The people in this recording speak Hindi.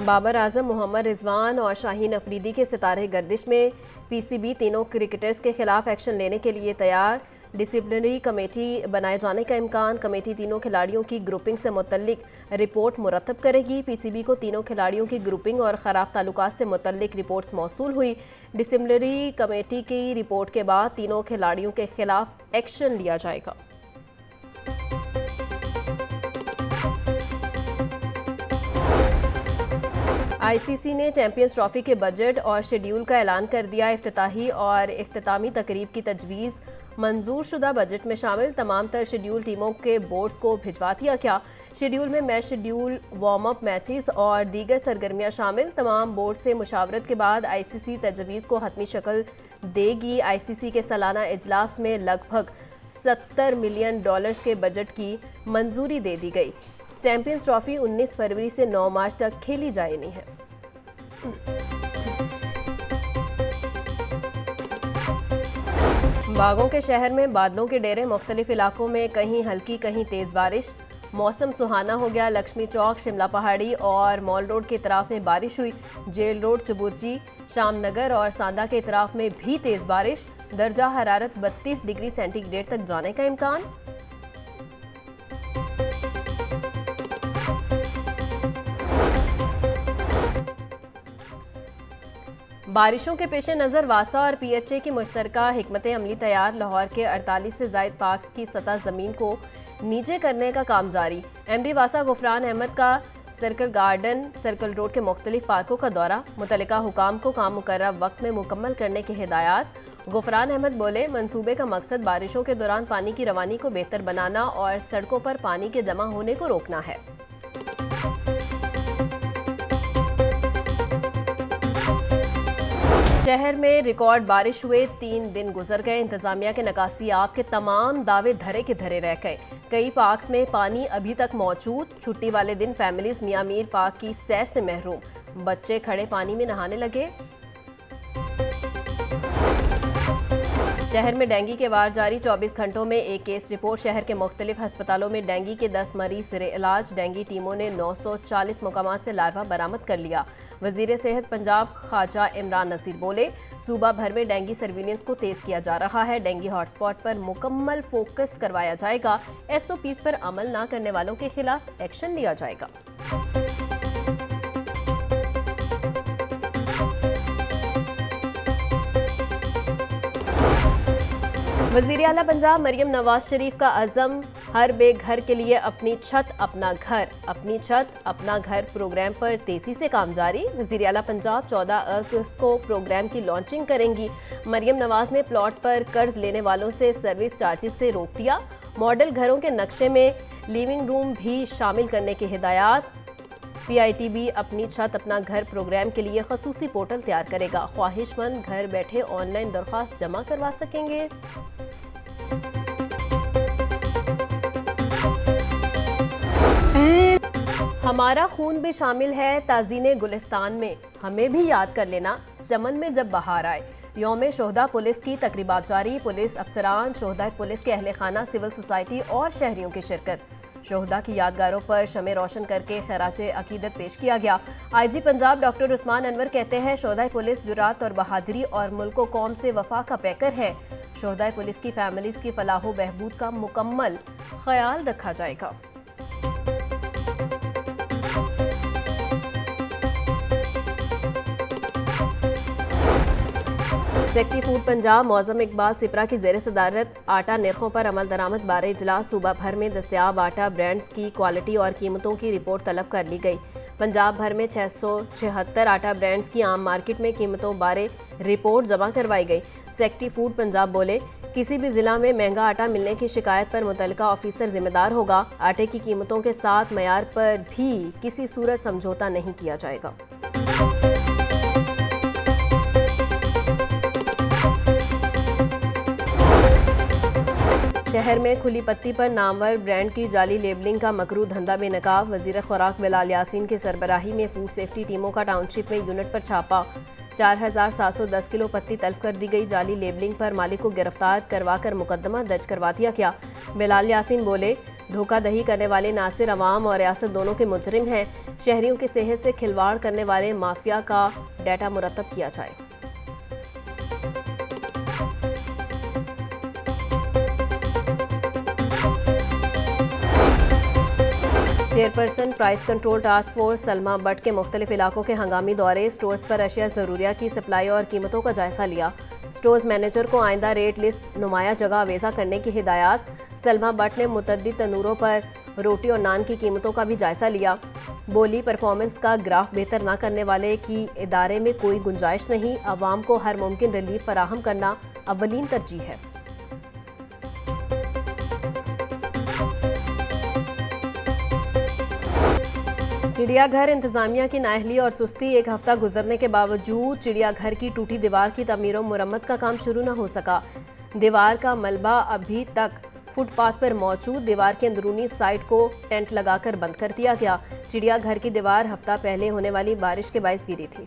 बाबर आजम, मोहम्मद रिजवान और शाहीन अफरीदी के सितारे गर्दिश में। पीसीबी तीनों क्रिकेटर्स के खिलाफ एक्शन लेने के लिए तैयार। डिसिप्लिनरी कमेटी बनाए जाने का इम्कान। कमेटी तीनों खिलाड़ियों की ग्रुपिंग से मुतल्लिक रिपोर्ट मुरतब करेगी। पीसीबी को तीनों खिलाड़ियों की ग्रुपिंग और ख़राब ताल्लुकात से मुतल्लिक रिपोर्ट्स मौसूल हुई। डिसिप्लिनरी कमेटी की रिपोर्ट के बाद तीनों खिलाड़ियों के खिलाफ एक्शन लिया जाएगा। आईसीसी ने चैंपियंस ट्रॉफी के बजट और शेड्यूल का ऐलान कर दिया। इफ्तिताही और इख्तितामी तकरीब की तजवीज़। मंजूर शुदा बजट में शामिल तमाम तर शेड्यूल टीमों के बोर्ड्स को भिजवा दिया गया। शेड्यूल में match schedule, warm up matches और दीगर सरगर्मियां शामिल। तमाम बोर्ड से मुशावरत के बाद आईसीसी तजवीज़ को हतमी शक्ल देगी। आईसीसी के सालाना इजलास में लगभग $70 मिलियन के बजट की मंजूरी दे दी गई। चैंपियंस ट्रॉफी 19 फरवरी से 9 मार्च तक खेली जानी है। बागों के शहर में बादलों के डेरे। मुख्तलिफ इलाकों में कहीं हल्की कहीं तेज़ बारिश। मौसम सुहाना हो गया। लक्ष्मी चौक, शिमला पहाड़ी और मॉल रोड के इतराफ में बारिश हुई। जेल रोड, चबुर्ची, शामनगर और सांदा के इतराफ में भी तेज़ बारिश। दर्जा हरारत 32 डिग्री सेंटीग्रेड तक जाने का इम्कान। बारिशों के पेश नज़र वासा और पीएचए की मुश्तरका हिकमत अमली तैयार। लाहौर के 48 से ज़ायद पार्क्स की सतह ज़मीन को नीचे करने का काम जारी। एमडी वासा गुफरान अहमद का सर्कल गार्डन, सर्कल रोड के मुख्तलिफ पार्कों का दौरा। मुतल्लिका हुकाम को काम मुकर्रर वक्त में मुकम्मल करने की हिदायत। गुफरान अहमद बोले, मंसूबे का मकसद बारिशों के दौरान पानी की रवानी को बेहतर बनाना और सड़कों पर पानी के जमा होने को रोकना है। शहर में रिकॉर्ड बारिश हुए 3 दिन गुजर गए। इंतजामिया के नकासियाब के तमाम दावे धरे के धरे रह गए। कई पार्क्स में पानी अभी तक मौजूद। छुट्टी वाले दिन फैमिलीज मियां मीर पार्क की सैर से महरूम। बच्चे खड़े पानी में नहाने लगे। शहर में डेंगू के वार जारी। 24 घंटों में एक केस रिपोर्ट। शहर के मुख्तलिफ अस्पतालों में डेंगू के 10 मरीज सिरे इलाज। डेंगू टीमों ने 940 मुकामात से लार्वा बरामद कर लिया। वजीर सेहत पंजाब ख्वाजा इमरान नसीर बोले, सूबा भर में डेंगू सर्विलेंस को तेज किया जा रहा है। डेंगू हॉटस्पॉट पर मुकम्मल फोकस करवाया जाएगा। एसओपीज पर अमल न करने वालों के खिलाफ एक्शन लिया जाएगा। वज़ीर आला पंजाब मरियम नवाज शरीफ का अज़म, हर बेघर के लिए अपनी छत अपना घर। अपनी छत अपना घर प्रोग्राम पर तेजी से काम जारी। वज़ीर आला पंजाब 14 अगस्त को प्रोग्राम की लॉन्चिंग करेंगी। मरियम नवाज ने प्लॉट पर कर्ज लेने वालों से सर्विस चार्जेस से रोक दिया। मॉडल घरों के नक्शे में लिविंग रूम भी शामिल करने की हिदायत। पीआईटीबी अपनी छत अपना घर प्रोग्राम के लिए खसूसी पोर्टल तैयार करेगा। ख्वाहिशमंद घर बैठे ऑनलाइन दरख्वास्त जमा करवा सकेंगे। हमारा खून भी शामिल है ताज़ीने गुलिस्तान में, हमें भी याद कर लेना चमन में जब बहार आए। यौम शोहदा पुलिस की तकरीबात जारी। पुलिस अफसरान, शोहदा पुलिस के अहले खाना, सिविल सोसाइटी और शहरियों की शिरकत। शोहदा की यादगारों पर शमे रोशन करके खैराज अकीदत पेश किया गया। आईजी पंजाब डॉक्टर उस्मान अनवर कहते हैं, शोहदा पुलिस जुरात और बहादुरी और मुल्क व कौम से वफा का पैकर है। शोहदा पुलिस की फैमिलीज की फलाह व बहबूद का मुकम्मल ख्याल रखा जाएगा। सेक्रेटरी फूड पंजाब मौज़म इकबाल सिपरा की ज़ेर सदारत आटा निर्खों पर अमल दरामद बारे इजलास। सूबा भर में दस्तयाब आटा ब्रांड्स की क्वालिटी और कीमतों की रिपोर्ट तलब कर ली गई। पंजाब भर में 676 आटा ब्रांड्स की आम मार्केट में कीमतों बारे रिपोर्ट जमा करवाई गई। सेक्रेटरी फूड पंजाब बोले, किसी भी जिला में महंगा आटा मिलने की शिकायत पर मुतल्लिका ऑफिसर जिम्मेदार होगा। आटे की कीमतों के साथ मयार पर भी किसी सूरत समझौता नहीं किया जाएगा। शहर में खुली पत्ती पर नामवर ब्रांड की जाली लेबलिंग का मकरू धंधा बेनकाब। वजीर खुराक बिलाल यासीन की सरबराही में फूड सेफ्टी टीमों का टाउनशिप में यूनिट पर छापा। 4710 किलो पत्ती तल्फ कर दी गई। जाली लेबलिंग पर मालिक को गिरफ्तार करवाकर मुकदमा दर्ज करवा दिया गया। बिलाल यासीन बोले, धोखाधड़ी करने वाले नासिर अवाम और रियासत दोनों के मुजरिम हैं। शहरियों की सेहत से खिलवाड़ करने वाले माफिया का डाटा मुरतब किया जाए। Chairperson price control task force Salma but के मुख्तलिफ इलाकों के हंगामी दौरे, स्टोर्स पर अशिया ज़रूरिया की सप्लाई और कीमतों का जायजा लिया। स्टोर्स मैनेजर को आइंदा रेट लिस्ट नुमाया जगह अवेजा करने की हिदायत। सलमा बट ने मुतअद्दिद तनूरों पर रोटी और नान की कीमतों का भी जायजा लिया। बोली परफॉर्मेंस का ग्राफ बेहतर न करने वाले की इदारे में कोई गुंजाइश नहीं, अवाम को हर मुमकिन रिलीफ फराहम करना अव्वलीन तरजीह है। चिड़ियाघर इंतजामिया की नाअहली और सुस्ती, एक हफ्ता गुजरने के बावजूद चिड़ियाघर की टूटी दीवार की तमीर और मुरम्मत का काम शुरू न हो सका। दीवार का मलबा अभी तक फुटपाथ पर मौजूद, दीवार के अंदरूनी साइड को टेंट लगाकर बंद कर दिया गया। चिड़ियाघर की दीवार हफ्ता पहले होने वाली बारिश के बायस गिरी थी।